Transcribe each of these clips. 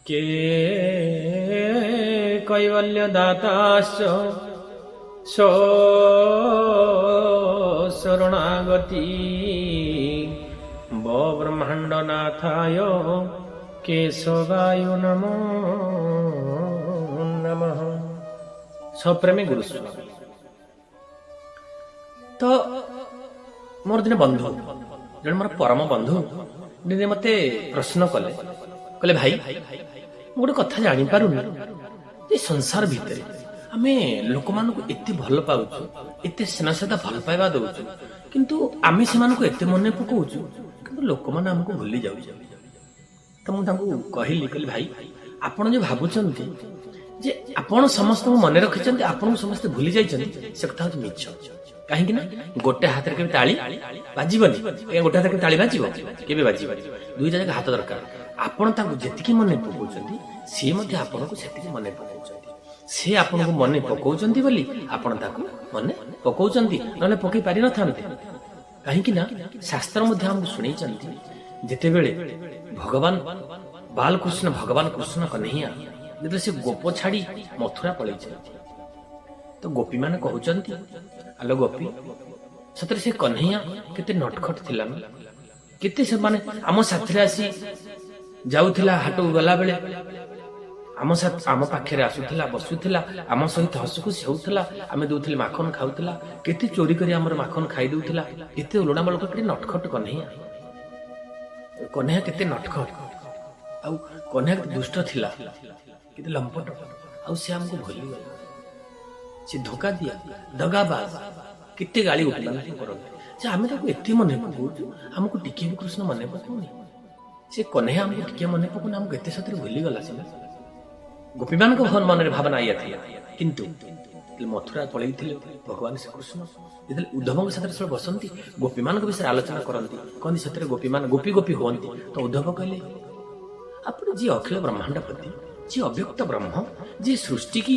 କେ କୈବଲ୍ୟ ଦାତାଶ୍ଚ ଶରଣାଗତି ବ୍ରହ୍ମାଣ୍ଡ ନାଥାୟ କେଶବାୟ ନମୋ ନମଃ। ସପ୍ରେମୀ ଗୁରୁସ୍ୱାମୀ। ତ ମୋର ଦିନେ ବନ୍ଧୁ, ଜଣେ ମୋର ପରମ ବନ୍ଧୁ ଦିନେ ମତେ ପ୍ରଶ୍ନ କଲେ, ଭାଇ ମୁଁ ଗୋଟେ କଥା ଜାଣିପାରୁନି, ଏ ସଂସାର ଭିତରେ ଆମେ ଲୋକମାନଙ୍କୁ ଏତେ ଭଲ ପାଉଛୁ, ଏତେ ସ୍ନେହ ଶ୍ରଦ୍ଧା ଭଲ ପାଇବା ଦଉଛୁ, କିନ୍ତୁ ଆମେ ସେମାନଙ୍କୁ ଏତେ ମନେ ପକାଉଛୁ, କିନ୍ତୁ ଲୋକମାନେ ଆମକୁ ଭୁଲି ଯାଉଛନ୍ତି। ତ ମୁଁ ତାଙ୍କୁ କହିଲି ଭାଇ, ଆପଣ ଯୋଉ ଭାବୁଛନ୍ତି ଯେ ଆପଣ ସମସ୍ତଙ୍କୁ ମନେ ରଖିଛନ୍ତି, ଆପଣଙ୍କୁ ସମସ୍ତେ ଭୁଲି ଯାଇଛନ୍ତି, ସେ କଥା ହଉଛି ମିଛ। କାହିଁକି ନା ଗୋଟେ ହାତରେ କେବେ ତାଳି ବାଜିବନି। ଗୋଟେ ହାତରେ କେବେ ତାଳି ବାଜିବ? କେବେ ବାଜିବ? ଦୁଇଟା ଯାକ ହାତ ଦରକାର। ଆପଣ ତାଙ୍କୁ ଯେତିକି ମନେ ପକାଉଛନ୍ତି, ସିଏ ମଧ୍ୟ ଆପଣଙ୍କୁ ସେତିକି ମନେ ପକାଉଛନ୍ତି। ସେ ଆପଣଙ୍କୁ ମନେ ପକାଉଛନ୍ତି ବୋଲି ଆପଣ ତାକୁ ମନେ ପକାଉଛନ୍ତି, ନହେଲେ ପକେଇ ପାରିନଥାନ୍ତେ। କାହିଁକି ନା ଶାସ୍ତ୍ର ମଧ୍ୟ ଆମକୁ ଶୁଣେଇଛନ୍ତି, ଯେତେବେଳେ ଭଗବାନ ବାଲକୃଷ୍ଣ, ଭଗବାନ କୃଷ୍ଣ କହ୍ନେୟା ଯେତେବେଳେ ସେ ଗୋପ ଛାଡି ମଥୁରା ପଳେଇଛନ୍ତି, ତ ଗୋପୀମାନେ କହୁଛନ୍ତି, ଆଲୋ ଗୋପୀ, ସତରେ ସେ କହ୍ନେୟା କେତେ ନଟଖଟ ଥିଲା ନା, କେତେ ସେମାନେ ଆମ ସାଥିରେ ଆସି ଯାଉଥିଲା, ହାଟକୁ ଗଲାବେଳେ ଆମ ପାଖରେ ଆସୁଥିଲା, ବସୁଥିଲା, ଆମ ସହିତ ହସଖୁସି ହଉଥିଲା, ଆମେ ଦଉଥିଲେ ମାଖନ ଖାଉଥିଲା, କେତେ ଚୋରି କରି ଆମର ମାଖନ ଖାଇ ଦଉଥିଲା, କେତେ ଓଲଡ଼ା ବଳକ, କେତେ ନଟଖଟ କହ୍ନେୟା। କହ୍ନେୟା କେତେ ନଟଖଟ, ଆଉ କହ୍ନେୟା କେତେ ଦୁଷ୍ଟ ଥିଲା, କେତେ ଲମ୍ପଟ, ଆଉ ସେ ଆମକୁ ଭୁଲିଗଲା। ସେ ଧୋକା ଦିଆ, ଦଗାବାଜ, କେତେ ଗାଳି ଉପଲବ୍ଧି କରନ୍ତି ଯେ ଆମେ ତାକୁ ଏତେ ମନେ ପକାଉଛୁ, ଆମକୁ ଟିକେ ବି କୃଷ୍ଣ ମନେ ପକାଉନି। ସେ କହ୍ନେୟା ଆମକୁ ଟିକେ ମନେ ପକାଉନି, ଆମକୁ ଏତେ ସତରେ ଭୁଲିଗଲା। ସିନା ଗୋପୀମାନଙ୍କ ମନରେ ଭାବନା ଏଇଆ ଥିଲା, କିନ୍ତୁ ମଥୁରା ପଳେଇଥିଲେ ଭଗବାନ ଶ୍ରୀକୃଷ୍ଣ ଯେତେବେଳେ ଉଦ୍ଧବଙ୍କ ସାଥିରେ ସବୁ ବସନ୍ତି, ଗୋପୀମାନଙ୍କ ବିଷୟରେ ଆଲୋଚନା କରନ୍ତି, କହନ୍ତି ସେଥିରେ ଗୋପୀମାନେ ଗୋପୀ ଗୋପୀ ହୁଅନ୍ତି। ତ ଉଦ୍ଧବ କହିଲେ, ଆପଣ ଯିଏ ଅଖିଳ ବ୍ରହ୍ମାଣ୍ଡପତି, ଯିଏ ଅବ୍ୟକ୍ତ ବ୍ରହ୍ମ, ଯିଏ ସୃଷ୍ଟି କି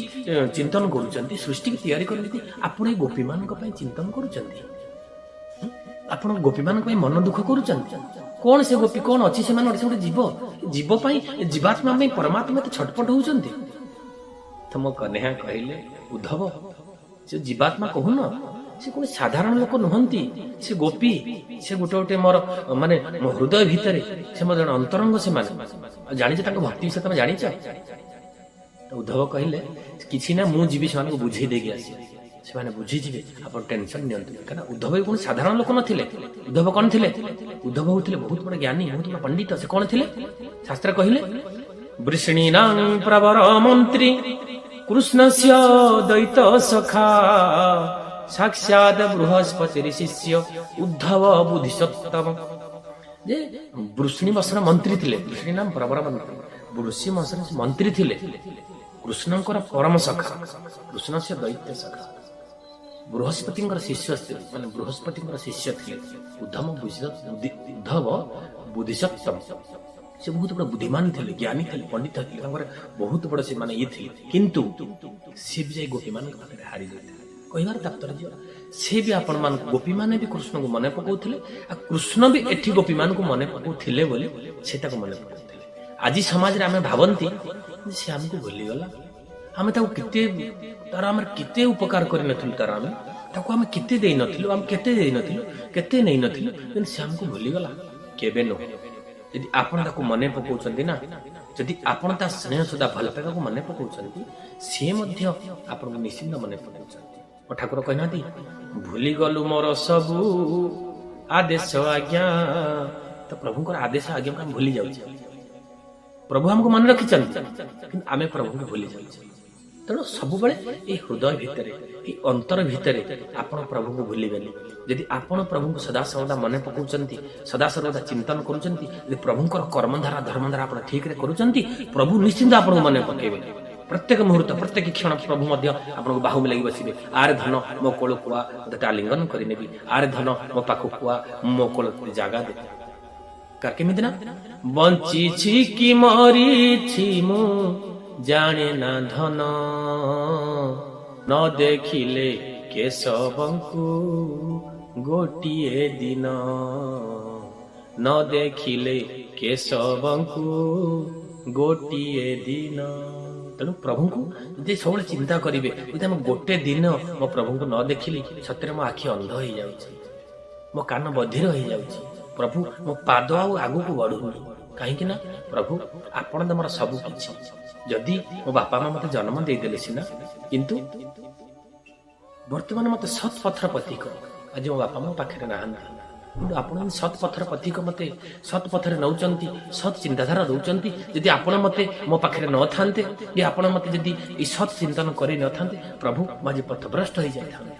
ଚିନ୍ତନ କରୁଛନ୍ତି, ସୃଷ୍ଟି କି ତିଆରି କରନ୍ତି, ଆପଣ ଏଇ ଗୋପୀମାନଙ୍କ ପାଇଁ ଚିନ୍ତନ କରୁଛନ୍ତି? ଆପଣ ଗୋପୀମାନଙ୍କ ପାଇଁ ମନ ଦୁଃଖ କରୁଛନ୍ତି? କଣ ସେ ଗୋପୀ, କଣ ଅଛି ସେମାନେ? ଗୋଟେ ଜୀବ, ଜୀବ ପାଇଁ, ଜୀବାତ୍ମା ପାଇଁ ପରମାତ୍ମା ଏତେ ଛଟପଟ ହଉଛନ୍ତି। ତ ମୋ କହ୍ନେୟା କହିଲେ, ଉଦ୍ଧବ, ସେ ଜୀବାତ୍ମା କହୁନ, ସେ କୌଣସି ସାଧାରଣ ଲୋକ ନୁହନ୍ତି, ସେ ଗୋପୀ, ସେ ଗୋଟେ ମୋର ମାନେ ମୋ ହୃଦୟ ଭିତରେ, ସେ ମୋ ଜଣେ ଅନ୍ତରଙ୍ଗ। ସେମାନେ ଜାଣିଛ ତାଙ୍କ ଭକ୍ତି ବିଷୟରେ, ତମେ ଜାଣିଛ? ତ ଉଦ୍ଧବ କହିଲେ, କିଛି ନା, ମୁଁ ଯିବି ସେମାନଙ୍କୁ ବୁଝେଇ ଦେଇକି ଆସିବି, ସେମାନେ ବୁଝିଯିବେ, ଆପଣ ଟେନସନ ନିଅନ୍ତୁ। କାରଣ ଉଦ୍ଧବ ବି କୌଣସି ସାଧାରଣ ଲୋକ ନଥିଲେ। ଉଦ୍ଧବ କଣ ଥିଲେ? ଉଦ୍ଧବ ହଉଥିଲେ ବହୁତ ବଡ ଜ୍ଞାନୀ, ବହୁତ ବଡ ପଣ୍ଡିତ। ସେ କଣ ଥିଲେ? ଶାସ୍ତ୍ର କହିଲେ, ବୃଷ୍ଣୀନାଂ ପ୍ରବର ମନ୍ତ୍ରୀ କୃଷ୍ଣସ୍ୟ ଦୈତ ସଖା ସାକ୍ଷାତ ବୃହସ୍ପତି ଶିଷ୍ୟ ଉଦ୍ଧବ ବୁଦ୍ଧିସତ୍ତମ। ଯେ ବୃଷ୍ଣୀ ବଂଶର ମନ୍ତ୍ରୀ ଥିଲେ, ବୃଷ୍ଣୀ ନାମ ପ୍ରବର ମନ୍ତ୍ରୀ, ବୃଷି ବଂଶର ମନ୍ତ୍ରୀ ଥିଲେ, କୃଷ୍ଣଙ୍କର ପରମ ସଖା, କୃଷ୍ଣସ୍ୟ ଦୈତ୍ୟ ସଖା, ବୃହସ୍ପତିଙ୍କର ଶିଷ୍ୟ, ମାନେ ବୃହସ୍ପତିଙ୍କର ଶିଷ୍ୟ ଥିଲେ ଉଦ୍ଧବ ବୁଦ୍ଧିସତ୍ତମ। ସେ ବହୁତ ବଡ ବୁଦ୍ଧିମାନ ଥିଲେ, ଜ୍ଞାନୀ ଥିଲେ, ପଣ୍ଡିତ ଥିଲେ, ତାଙ୍କର ବହୁତ ବଡ ସେ ମାନେ ଇଏ ଥିଲେ। କିନ୍ତୁ ସେ ବି ଯାଇ ଗୋପୀମାନଙ୍କ ପାଖରେ ହାରି ଯାଇଥିଲେ। କହିବାର ତାତ୍ପର୍ଯ୍ୟ, ସେ ବି ଆପଣମାନଙ୍କୁ, ଗୋପୀମାନେ ବି କୃଷ୍ଣଙ୍କୁ ମନେ ପକାଉଥିଲେ, ଆଉ କୃଷ୍ଣ ବି ଏଠି ଗୋପୀମାନଙ୍କୁ ମନେ ପକାଉଥିଲେ ବୋଲି ସେ ତାକୁ ମନେ ପକାଉଥିଲେ। ଆଜି ସମାଜରେ ଆମେ ଭାବନ୍ତି ସେ ଆମକୁ ଭୁଲିଗଲା, ଆମେ ତାକୁ କେତେ, ତାର ଆମେ କେତେ ଉପକାର କରିନଥିଲୁ, ତାର ଆମେ ତାକୁ ଆମେ କେତେ ଦେଇନଥିଲୁ, ଆମେ କେତେ ଦେଇନଥିଲୁ, କେତେ ନେଇନଥିଲୁ, କିନ୍ତୁ ସେ ଆମକୁ ଭୁଲିଗଲା। କେବେ ନୁହେଁ। ଯଦି ଆପଣ ତାକୁ ମନେ ପକାଉଛନ୍ତି ନା, ଯଦି ଆପଣ ତା ସ୍ନେହ ସୁଧା ଭଲ ପାଇବାକୁ ମନେ ପକାଉଛନ୍ତି, ସିଏ ମଧ୍ୟ ଆପଣଙ୍କୁ ନିଶ୍ଚିନ୍ତ ମନେ ପକାଉଛନ୍ତି। ମୋ ଠାକୁର କହିନାହାନ୍ତି, ଭୁଲିଗଲୁ ମୋର ସବୁ ଆଦେଶ ଆଜ୍ଞା। ତ ପ୍ରଭୁଙ୍କର ଆଦେଶ ଆଜ୍ଞାକୁ ଆମେ ଭୁଲି ଯାଉଛେ। ପ୍ରଭୁ ଆମକୁ ମନେ ରଖିଛନ୍ତି, କିନ୍ତୁ ଆମେ ପ୍ରଭୁଙ୍କୁ ଭୁଲି ଯାଉଛେ। ତେଣୁ ସବୁବେଳେ ଏଇ ହୃଦୟ ଭିତରେ, ଏଇ ଅନ୍ତର ଭିତରେ ଆପଣ ପ୍ରଭୁଙ୍କୁ ଭୁଲିବେନି। ଯଦି ଆପଣ ପ୍ରଭୁଙ୍କୁ ସଦାସର୍ବଦା ମନେ ପକାଉଛନ୍ତି, ସଦାସର୍ବଦା ଚିନ୍ତନ କରୁଛନ୍ତି, ଯଦି ପ୍ରଭୁଙ୍କର କର୍ମଧାରା ଧର୍ମଧାରା ଆପଣ ଠିକରେ କରୁଛନ୍ତି, ପ୍ରଭୁ ନିଶ୍ଚିନ୍ତ ଆପଣଙ୍କୁ ମନେ ପକେଇବେ। ପ୍ରତ୍ୟେକ ମୁହୂର୍ତ୍ତ, ପ୍ରତ୍ୟେକ କ୍ଷଣ ପ୍ରଭୁ ମଧ୍ୟ ଆପଣଙ୍କୁ ବାହୁ ମିଲାଇ ବସିବେ। ଆରେ ଧନ ମୋ କୋଳକୁ ଆ, ତୋତେ ଆଲିଙ୍ଗନ କରିନେବି। ଆରେ ଧନ ମୋ ପାଖକୁ ଆ, ମୋ କୋଳକୁ ଜାଗା ଦେ। କେମିତି ନା, ବଞ୍ଚିଛି କି ମରିଛି ମୁଁ ଜାଣେ ନା ଧନ, ନ ଦେଖିଲେ କେଶବଙ୍କୁ ଗୋଟିଏ ଦିନ, ନ ଦେଖିଲେ କେଶବଙ୍କୁ ଗୋଟିଏ ଦିନ। ତେଣୁ ପ୍ରଭୁଙ୍କୁ ଯଦି ସବୁବେଳେ ଚିନ୍ତା କରିବେ, ଯଦି ଆମେ ଗୋଟେ ଦିନ ମୋ ପ୍ରଭୁଙ୍କୁ ନ ଦେଖିଲି, ସତରେ ମୋ ଆଖି ଅନ୍ଧ ହେଇଯାଉଛି, ମୋ କାନ ବଧିର ହେଇଯାଉଛି, ପ୍ରଭୁ ମୋ ପାଦ ଆଉ ଆଗକୁ ବଢୁନି। କାହିଁକି ନା ପ୍ରଭୁ ଆପଣ ତ ମୋର ସବୁ କିଛି। ଯଦି ମୋ ବାପା ମା ମତେ ଜନ୍ମ ଦେଇଦେଲେ ସିନା, କିନ୍ତୁ ବର୍ତ୍ତମାନ ମତେ ସତ୍ ପଥର ପଥିକ, ଆଜି ମୋ ବାପା ମା ପାଖରେ ନାହାନ୍ତି, କିନ୍ତୁ ଆପଣ ସତ୍ ପଥର ପଥିକ ମତେ ସତ୍ ପଥରେ ନେଉଛନ୍ତି, ସତ୍ ଚିନ୍ତାଧାରା ଦଉଛନ୍ତି। ଯଦି ଆପଣ ମତେ ମୋ ପାଖରେ ନଥାନ୍ତେ, କି ଆପଣ ମତେ ଯଦି ଏଇ ସତ୍ ଚିନ୍ତନ କରି ନଥାନ୍ତେ, ପ୍ରଭୁ ମୁଁ ଆଜି ପଥଭ୍ରଷ୍ଟ ହେଇଯାଇଥାନ୍ତି,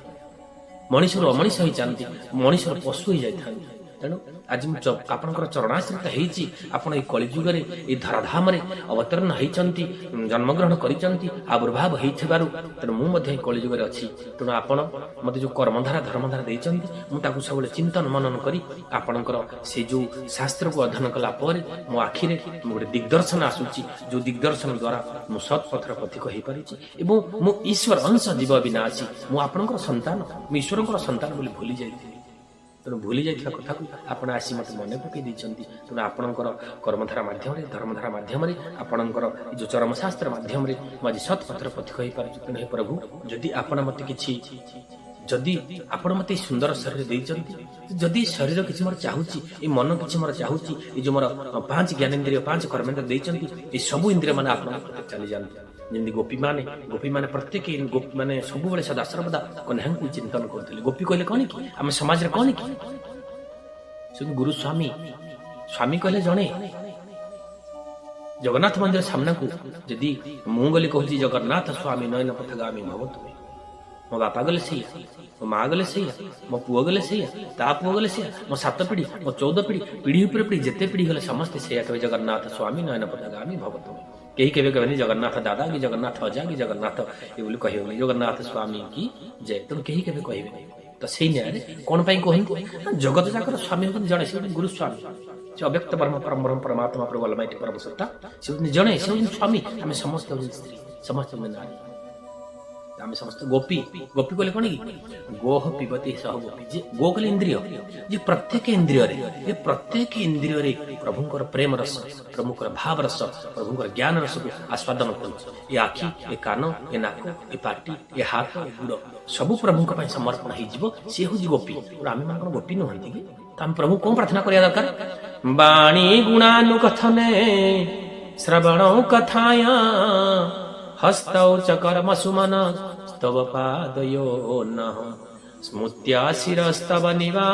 ମଣିଷରୁ ଅମଣିଷ ହେଇଯାନ୍ତି, ମଣିଷର ପଶୁ ହେଇଯାଇଥାନ୍ତି। ତେଣୁ ଆଜି ମୁଁ ଆପଣଙ୍କର ଚରଣାଶ୍ରିତ ହେଇଛି। ଆପଣ ଏଇ କଳିଯୁଗରେ ଏଇ ଧରାଧାମରେ ଅବତୀର୍ଣ୍ଣ ହେଇଛନ୍ତି, ଜନ୍ମଗ୍ରହଣ କରିଛନ୍ତି, ଆବିର୍ଭାବ ହେଇଥିବାରୁ ତେଣୁ ମୁଁ ମଧ୍ୟ ଏଇ କଳିଯୁଗରେ ଅଛି। ତେଣୁ ଆପଣ ମୋତେ ଯେଉଁ କର୍ମଧାରା ଧର୍ମଧାରା ଦେଇଛନ୍ତି, ମୁଁ ତାକୁ ସବୁବେଳେ ଚିନ୍ତନ ମନନ କରି ଆପଣଙ୍କର ସେ ଯେଉଁ ଶାସ୍ତ୍ରକୁ ଅଧ୍ୟୟନ କଲା ପରେ ମୋ ଆଖିରେ ଗୋଟେ ଦିଗ୍ଦର୍ଶନ ଆସୁଛି, ଯେଉଁ ଦିଗ୍ଦର୍ଶନ ଦ୍ୱାରା ମୁଁ ସତ୍ ପଥର ପଥିକ ହେଇପାରିଛି ଏବଂ ମୁଁ ଈଶ୍ୱର ଅଂଶ ଜୀବ ବିନାଶୀ, ମୁଁ ଆପଣଙ୍କର ସନ୍ତାନ, ମୁଁ ଈଶ୍ୱରଙ୍କର ସନ୍ତାନ ବୋଲି ଭୁଲି ଯାଇଥିଲି। ତେଣୁ ଭୁଲି ଯାଇଥିବା କଥାକୁ ଆପଣ ଆସି ମୋତେ ମନେ ପକାଇ ଦେଇଛନ୍ତି। ତେଣୁ ଆପଣଙ୍କର କର୍ମଧାରା ମାଧ୍ୟମରେ, ଧର୍ମଧାରା ମାଧ୍ୟମରେ, ଆପଣଙ୍କର ଏ ଯେଉଁ ଚରମଶାସ୍ତ୍ର ମାଧ୍ୟମରେ ମୁଁ ଆଜି ସତ୍ ପଥର ପଥିକ ହେଇପାରୁଛି। ତେଣୁ ହେ ପ୍ରଭୁ, ଯଦି ଆପଣ ମୋତେ କିଛି, ଯଦି ଆପଣ ମୋତେ ଏଇ ସୁନ୍ଦର ଶରୀର ଦେଇଛନ୍ତି, ଯଦି ଶରୀର କିଛି ମୋର ଚାହୁଁଛି, ଏ ମନ କିଛି ମୋର ଚାହୁଁଛି, ଏ ଯେଉଁ ମୋର 5 ଜ୍ଞାନେନ୍ଦ୍ରିୟ 5 କର୍ମେନ୍ଦ୍ରିୟ ଦେଇଛନ୍ତି, ଏ ସବୁ ଇନ୍ଦ୍ରିୟ ମାନେ ଆପଣଙ୍କ ପ୍ରତି ଚାଲିଯାଆନ୍ତି। ଯେମିତି ଗୋପୀମାନେ ପ୍ରତ୍ୟେକ ମାନେ ସବୁବେଳେ ସଦାସର୍ବଦା କହ୍ନାଙ୍କୁ ଚିନ୍ତନ କରୁଥିଲେ। ଗୋପୀ କହିଲେ କଣ କି, ଆମେ ସମାଜରେ କଣ କି ଗୁରୁ ସ୍ୱାମୀ କହିଲେ ଜଣେ। ଜଗନ୍ନାଥ ମନ୍ଦିର ସାମ୍ନାକୁ ଯଦି ମୁଁ ଗଲି କହୁଛି ଜଗନ୍ନାଥ ସ୍ୱାମୀ ନୟନ ପଥଗାମୀ ଭବତୁ, ମୋ ବାପା ଗଲେ ସେଇଆ, ମୋ ମା ଗଲେ ସେଇଆ, ମୋ ପୁଅ ଗଲେ ସେଇଆ, ତା ପୁଅ ଗଲେ ସେଇଆ, ମୋ 7 ପିଢ଼ି, ମୋ 14 ପିଢ଼ି, ପିଢ଼ି ଉପରେ ପିଢ଼ି ଯେତେ ପିଢ଼ି ଗଲେ ସମସ୍ତେ ସେଇଆ କହିବେ ଜଗନ୍ନାଥ ସ୍ୱାମୀ ନୟନ ପଥଗାମୀ ଭବତୁ। କେହି କେବେ କହିବେନି ଜଗନ୍ନାଥ ଦାଦା କି ଜଗନ୍ନାଥ ଅଜା କି ଜଗନ୍ନାଥ ଏ ବୋଲି କହିବେନି, ଜଗନ୍ନାଥ ସ୍ୱାମୀ କି ଜୟ। ତେଣୁ କେହି କେବେ କହିବେନି। ତ ସେଇ ନ୍ୟାୟରେ କଣ ପାଇଁ କୁହନ୍ତି, ଜଗତ ଯାକର ସ୍ୱାମୀ ହେଉଛନ୍ତି ଜଣେ, ସେ ହେଉଛନ୍ତି ଗୁରୁ ସ୍ୱାମୀ, ସେ ଅବ୍ୟକ୍ତ ପରମ ପରମାତ୍ମା ପ୍ରଭୁ ଅଲମାଇଟି ପରମ ସତ୍ତା, ସେ ହେଉଛନ୍ତି ଜଣେ, ସେ ହେଉଛନ୍ତି ସ୍ୱାମୀ। ଆମେ ସମସ୍ତେ ହେଉଛନ୍ତି ସ୍ତ୍ରୀ, ସମସ୍ତେ ହେଉଛନ୍ତି ନାରୀ, ଆମେ ସମସ୍ତେ ଗୋପୀ। ଗୋପୀ କହିଲେ କଣ କି, ଗୋହ ପିବତୀ ସହ ଗୋପୀ। ଯେ ଗୋ କହିଲେ ଇନ୍ଦ୍ରିୟ, ଯେ ପ୍ରତ୍ୟେକ ଇନ୍ଦ୍ରିୟରେ ପ୍ରଭୁଙ୍କର ପ୍ରେମ ରସ, ପ୍ରଭୁଙ୍କର ଭାବ ରସ, ପ୍ରଭୁଙ୍କର ଜ୍ଞାନ ରସକୁ ଆସ୍ୱାଦନ କରୁଛି। ଏ ଆଖି, ଏ କାନ, ଏ ନାକ, ଏ ପାଟି, ଏ ହାତ, ଏ ଗୋଡ଼ ସବୁ ପ୍ରଭୁଙ୍କ ପାଇଁ ସମର୍ପଣ ହେଇଯିବ। ସିଏ ହଉଛି ଗୋପୀ। ଆମେ ମାନଙ୍କର ଗୋପୀ ନୁହନ୍ତି କି? ତ ଆମେ ପ୍ରଭୁ କଣ ପ୍ରାର୍ଥନା କରିବା ଦରକାର? ବାଣୀ ଗୁଣାନୁକଥନେ ଶ୍ରବଣ କଥାୟା ହସ୍ତୌ ଚ କର୍ମ ସୁମନ স্তব পাদয়ো নঃ স্মৃত্যা শিরস্তব নিবা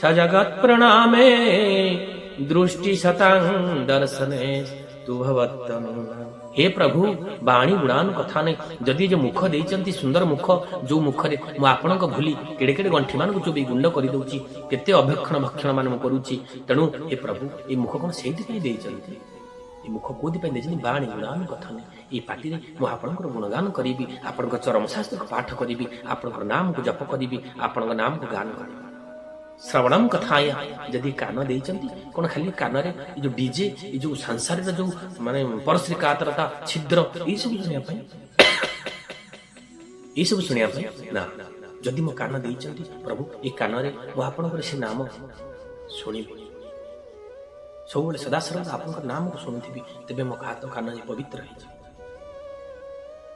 সজগৎ প্রণামে দৃষ্টি শতাং দর্শনে তু ভবত্তম। हे प्रभु, बाणी गुणानु कथा नहीं, जदि जो मुख देइचंती सुंदर मुख, जो मुखरे मु आपणक भूली केड़े केड़े गंठी मानक जो गुंड करि दउची, केते अभक्षण भक्षण मान मु करूची। तेणु हे प्रभु, ए मुख कोन सेठी पे देइचंती, ए मुख कोदि पे देइचंती? बाणी गुणानु कथा नहीं, ए पाटी रे मु आपणकर गुणगान करिबी, आपणकर चरम शास्त्र को पाठ करिबी, आपणकर नाम को जप करिबी, आपणकर नाम को गान करिबी। श्रवणम कथाया, जदि कान देइचंती कोन खाली कान रे ए जो डीजे, ए जो संसार रे जो माने परश्री कातरता छिद्र ए सब सुनिया पई, ए सब सुनिया पई ना। जदि मो कान देइचंती प्रभु, ए कान रे मो आपणकर से नाम सुनिबी, सबले सदा सर्वदा आपणकर नाम को सुनुथिबी, तबे मो हाथ कान पवित्र होई जाय।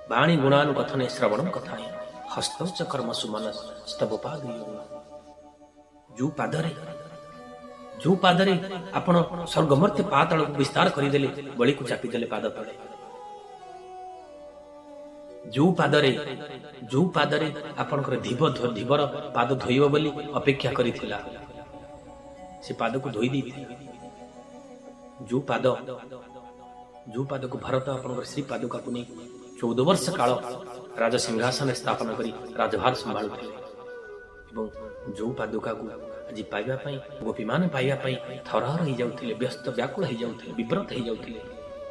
बाणी गुणानु कथने श्रवणम कथाया हस्तौ च कर्म सुमनस स्तव पादयो। जो पादरे आपण स्वर्गमर्त्य पाताल को विस्तार करदेले, बळी को चापिदेले पाद तले। जो पादरे आपणकर धीवर पाद धोइब बोली अपेक्षा करिथिला, से पाद को धोई देइथिले। जो पाद को भरत आपणकर श्री पादुका को नहीं 14 वर्ष काल राजसिंहासन स्थापन करी राजभार संभाळुथिले। ଏବଂ ଯେଉଁ ପାଦୁକାକୁ ଆଜି ପାଇବା ପାଇଁ ଗୋପୀମାନେ ପାଇବା ପାଇଁ ଥରହର ହେଇଯାଉଥିଲେ, ବ୍ୟସ୍ତ ବ୍ୟାକୁଳ ହେଇଯାଉଥିଲେ, ବିବ୍ରତ ହେଇଯାଉଥିଲେ।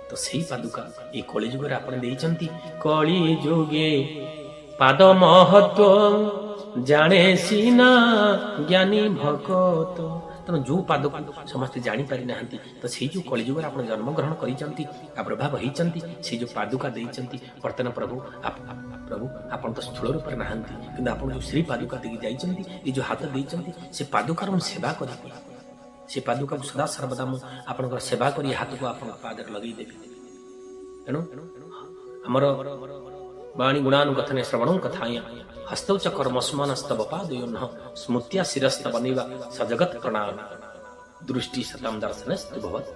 ତ ସେଇ ପାଦୁକା ଏଇ କଳି ଯୁଗରେ ଆପଣ ଦେଇଛନ୍ତି। କଳି ଯୁଗେ ପାଦ ମହତ୍ଵ ଜାଣେ ସିନା ଜ୍ଞାନୀ ଭକତ। ତେଣୁ ଯେଉଁ ପାଦକୁ ସମସ୍ତେ ଜାଣିପାରି ନାହାନ୍ତି, ତ ସେଇ ଯେଉଁ କଳି ଯୁଗରେ ଆପଣ ଜନ୍ମଗ୍ରହଣ କରିଛନ୍ତି, ଆବିର୍ଭାବ ହେଇଛନ୍ତି, ସେଇ ଯେଉଁ ପାଦୁକା ଦେଇଛନ୍ତି। ବର୍ତ୍ତମାନ ପ୍ରଭୁ ଆପଣ ତ ସ୍ଥୂଳ ରୂପରେ ନାହାନ୍ତି, କିନ୍ତୁ ଆପଣ ଯେଉଁ ଶ୍ରୀ ପାଦୁକା ଦେଇକି ଯାଇଛନ୍ତି, ଏ ଯେଉଁ ହାତ ଦେଇଛନ୍ତି, ସେ ପାଦୁକାର ମୁଁ ସେବା କରିବି। ସେ ପାଦୁକାକୁ ସଦା ସର୍ବଦା ମୁଁ ଆପଣଙ୍କର ସେବା କରି ହାତକୁ ଆପଣଙ୍କ ପାଦରେ ଲଗେଇଦେବି। ତେଣୁ ଆମର ବାଣୀ ଗୁଣାନୁକଥନେ ଶ୍ରବଣଂ କଥାୟ ହସ୍ତୌ ଚ କର୍ମସ୍ମନସ୍ତବ ପାଦୟୋଃ ସ୍ମୃତ୍ୟା ଶିରସ୍ତବନେବ ସଜଗତ୍ ପ୍ରଣାମ ଦୃଷ୍ଟି ସତାಂ ଦର୍ଶନସ୍ତୁ ଭବତ୍।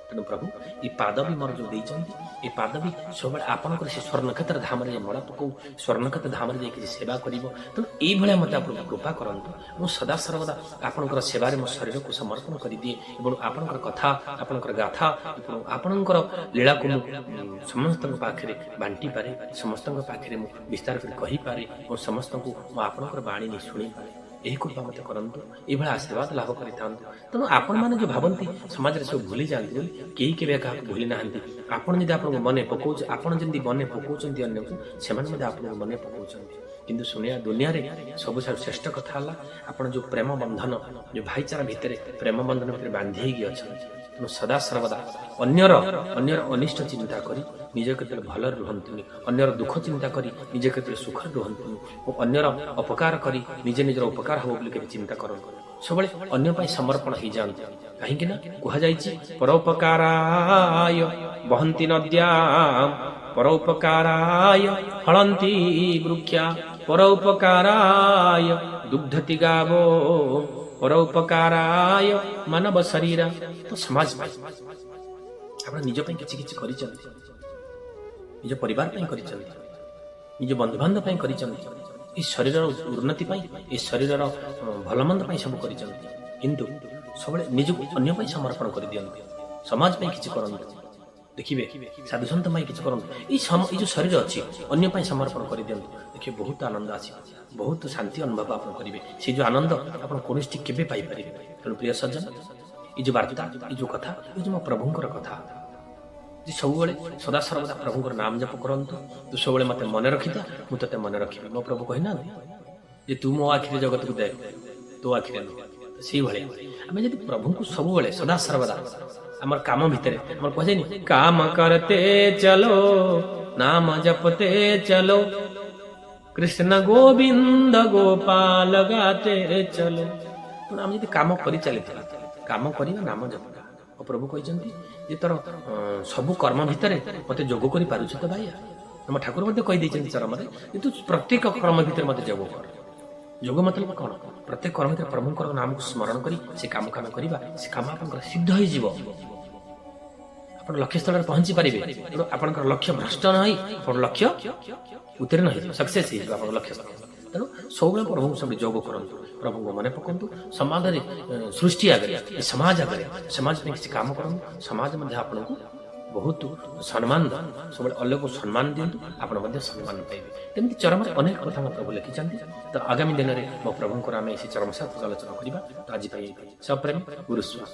ତେଣୁ ପ୍ରଭୁ ଏ ପାଦ ବି ମୋର ଯୋଉ ଦେଇଛନ୍ତି, ଏ ପାଦ ବି ସବୁବେଳେ ଆପଣଙ୍କର ସେ ସ୍ୱର୍ଣ୍ଣକ୍ଷେତ୍ର ଧାମରେ ମଳ ପକାଉ, ସ୍ୱର୍ଣ୍ଣକ୍ଷେତ୍ର ଧାମରେ ଯାଇ କିଛି ସେବା କରିବ। ତେଣୁ ଏଇଭଳିଆ ମୋତେ ଆପଣ କୃପା କରନ୍ତୁ। ମୁଁ ସଦା ସର୍ବଦା ଆପଣଙ୍କର ସେବାରେ ମୋ ଶରୀରକୁ ସମର୍ପଣ କରିଦିଏ ଏବଂ ଆପଣଙ୍କର କଥା, ଆପଣଙ୍କର ଗାଥା ଏବଂ ଆପଣଙ୍କର ଲୀଳାକୁ ମୁଁ ସମସ୍ତଙ୍କ ପାଖରେ ବାଣ୍ଟି ପାରେ, ସମସ୍ତଙ୍କ ପାଖରେ ମୁଁ ବିସ୍ତାର କରି କହିପାରେ ଏବଂ ସମସ୍ତଙ୍କୁ ମୁଁ ଆପଣଙ୍କର ବାଣୀ ନେଇ ଶୁଣିପାରେ। ଏହି କୃପା ମୋତେ କରନ୍ତୁ, ଏଇଭଳିଆ ଆଶୀର୍ବାଦ ଲାଭ କରିଥାନ୍ତୁ। ତେଣୁ ଆପଣମାନେ ଯେଉଁ ଭାବନ୍ତି ସମାଜରେ ସବୁ ଭୁଲି ଯାଆନ୍ତି ବୋଲି, କେହି କେବେ କାହାକୁ ଭୁଲି ନାହାନ୍ତି। ଆପଣ ଯଦି ଆପଣଙ୍କୁ ମନେ ପକାଉଛି, ଆପଣ ଯେମିତି ମନେ ପକାଉଛନ୍ତି ଅନ୍ୟକୁ, ସେମାନେ ମଧ୍ୟ ଆପଣଙ୍କୁ ମନେ ପକାଉଛନ୍ତି। କିନ୍ତୁ ଶୁଣିବା ଦୁନିଆରେ ସବୁଠାରୁ ଶ୍ରେଷ୍ଠ କଥା ହେଲା ଆପଣ ଯେଉଁ ପ୍ରେମ ବନ୍ଧନ, ଯେଉଁ ଭାଇଚାରା ଭିତରେ ପ୍ରେମ ବନ୍ଧନ ଭିତରେ ବାନ୍ଧି ହେଇକି ଅଛନ୍ତି। ତେଣୁ ସଦା ସର୍ବଦା ଅନ୍ୟର ଅନିଷ୍ଟ ଚିନ୍ତା କରି ନିଜ କ୍ଷେତ୍ରରେ ଭଲରେ ରୁହନ୍ତୁନି, ଅନ୍ୟର ଦୁଃଖ ଚିନ୍ତା କରି ନିଜ କ୍ଷେତ୍ରରେ ସୁଖରେ ରୁହନ୍ତୁନି ଓ ଅନ୍ୟର ଅପକାର କରି ନିଜର ଉପକାର ହବ ବୋଲି କେବେ ଚିନ୍ତା କରନ୍ତୁ। ସବୁବେଳେ ଅନ୍ୟ ପାଇଁ ସମର୍ପଣ ହେଇଯାଆନ୍ତୁ। କାହିଁକି ନା କୁହାଯାଇଛି ପରୋପକାରାୟ ବହନ୍ତି ନଦ୍ୟାମ୍, ପରୋପକାରାୟ ଫଳନ୍ତି ବୃକ୍ଷା, ପରୋପକାରାୟ ଦୁଗ୍ଧତି ଗାବୋ, ପରୋପକାରାୟ ମାନବ ଶରୀର। ତ ସମାଜ ପାଇଁ ଆପଣ ନିଜ ପାଇଁ କିଛି କିଛି କରିଛନ୍ତି, ନିଜ ପରିବାର ପାଇଁ କରିଛନ୍ତି, ନିଜ ବନ୍ଧୁବାନ୍ଧବ ପାଇଁ କରିଛନ୍ତି, ଏ ଶରୀରର ଉନ୍ନତି ପାଇଁ, ଏ ଶରୀରର ଭଲମନ୍ଦ ପାଇଁ ସବୁ କରିଛନ୍ତି। କିନ୍ତୁ ସବୁବେଳେ ନିଜକୁ ଅନ୍ୟ ପାଇଁ ସମର୍ପଣ କରିଦିଅନ୍ତୁ, ସମାଜ ପାଇଁ କିଛି କରନ୍ତୁ। ଦେଖିବେ ସାଧୁସନ୍ଥ ପାଇଁ କିଛି କରନ୍ତୁ, ଏଇ ଯେଉଁ ଶରୀର ଅଛି ଅନ୍ୟ ପାଇଁ ସମର୍ପଣ କରିଦିଅନ୍ତୁ। ଦେଖିବେ ବହୁତ ଆନନ୍ଦ ଆସିବ, ବହୁତ ଶାନ୍ତି ଅନୁଭବ ଆପଣ କରିବେ। ସେ ଯେଉଁ ଆନନ୍ଦ ଆପଣ କୌଣସି କେବେ ପାଇପାରିବେ। ତେଣୁ ପ୍ରିୟ ସଜ୍ଜନ, এই যে ବାର୍ତ୍ତା, এই ଯେଉଁ କଥା, ଏ ଯେଉଁ ମୋ ପ୍ରଭୁଙ୍କର କଥା, ଯେ ସବୁବେଳେ ସଦା ସର୍ବଦା ପ୍ରଭୁଙ୍କର ନାମ ଜପ କରନ୍ତୁ। ତୁ ସବୁବେଳେ ମୋତେ ମନେ ରଖିଥା, ମୁଁ ତୋତେ ମନେ ରଖିବି। ମୋ ପ୍ରଭୁ କହିନାହାନ୍ତି ଯେ ତୁ ମୋ ଆଖିରେ ଜଗତକୁ ଦେଖ, ତୋ ଆଖିରେ ନୁହେଁ। ସେଇଭଳିଆ ଆମେ ଯଦି ପ୍ରଭୁଙ୍କୁ ସବୁବେଳେ ସଦା ସର୍ବଦା ଆମର କାମ ଭିତରେ ଆମର କୁହାଯାଏନି କାମ କରତେ ଚଲୋ ନାମ ଜପତେ ଚଲୋ କୃଷ୍ଣ ଗୋବିନ୍ଦ ଗୋପାଲ ଗାତେ ଚଲୋ। ତେଣୁ ଆମେ ଯଦି କାମ କରି ଚାଲିଥିବା, କାମ କରିବା ନାମ ଜପିବା। ଓ ପ୍ରଭୁ କହିଛନ୍ତି ଯେ ତୋର ସବୁ କର୍ମ ଭିତରେ ମୋତେ ଯୋଗ କରିପାରୁଛୁ ତ ଭାଇଆ। ଆମ ଠାକୁର ମଧ୍ୟ କହିଦେଇଛନ୍ତି ଚରମରେ ଯେ ତୁ ପ୍ରତ୍ୟେକ କର୍ମ ଭିତରେ ମୋତେ ଯୋଗ କର। ଯୋଗ ମତଲବ କ'ଣ? ପ୍ରତ୍ୟେକ କର୍ମ ଭିତରେ ପ୍ରଭୁଙ୍କର ନାମକୁ ସ୍ମରଣ କରି ସେ କାମ କରିବା, ସେ କାମ ଆପଣଙ୍କର ସିଦ୍ଧ ହେଇଯିବ। ଆପଣ ଲକ୍ଷ୍ୟସ୍ଥଳରେ ପହଞ୍ଚି ପାରିବେ। ତେଣୁ ଆପଣଙ୍କର ଲକ୍ଷ୍ୟ ଭ୍ରଷ୍ଟ ନ ହୋଇ ଆପଣ ଲକ୍ଷ୍ୟ ଉତ୍ତୀର୍ଣ୍ଣ ହେଇଯିବ, ସକ୍ସେସ୍ ହେଇଯିବ ଆପଣଙ୍କ ଲକ୍ଷ୍ୟସ୍ଥଳ। ତେଣୁ ସବୁବେଳେ ପ୍ରଭୁଙ୍କୁ ସବୁବେଳେ ଯୋଗ କରନ୍ତୁ, ପ୍ରଭୁଙ୍କୁ ମନେ ପକାନ୍ତୁ। ସମାଜରେ ସୃଷ୍ଟି ଆଗରେ, ସମାଜ ଆଗରେ, ସମାଜ ପାଇଁ କିଛି କାମ କରନ୍ତୁ। ସମାଜ ମଧ୍ୟ ଆପଣଙ୍କୁ ବହୁତ ସମ୍ମାନ, ସବୁବେଳେ ଅନ୍ୟକୁ ସମ୍ମାନ ଦିଅନ୍ତୁ, ଆପଣ ମଧ୍ୟ ସମ୍ମାନ ପାଇବେ। ଏମିତି ଚରମରେ ଅନେକ କଥା ମୋ ପ୍ରଭୁ ଲେଖିଛନ୍ତି। ତ ଆଗାମୀ ଦିନରେ ମୋ ପ୍ରଭୁଙ୍କର ଆମେ ସେ ଚରମ ସାଥ ଆଲୋଚନା କରିବା। ତ ଆଜି ପାଇଁ ସପ୍ରେମ ଗୁରୁସ୍ୱାମୀ।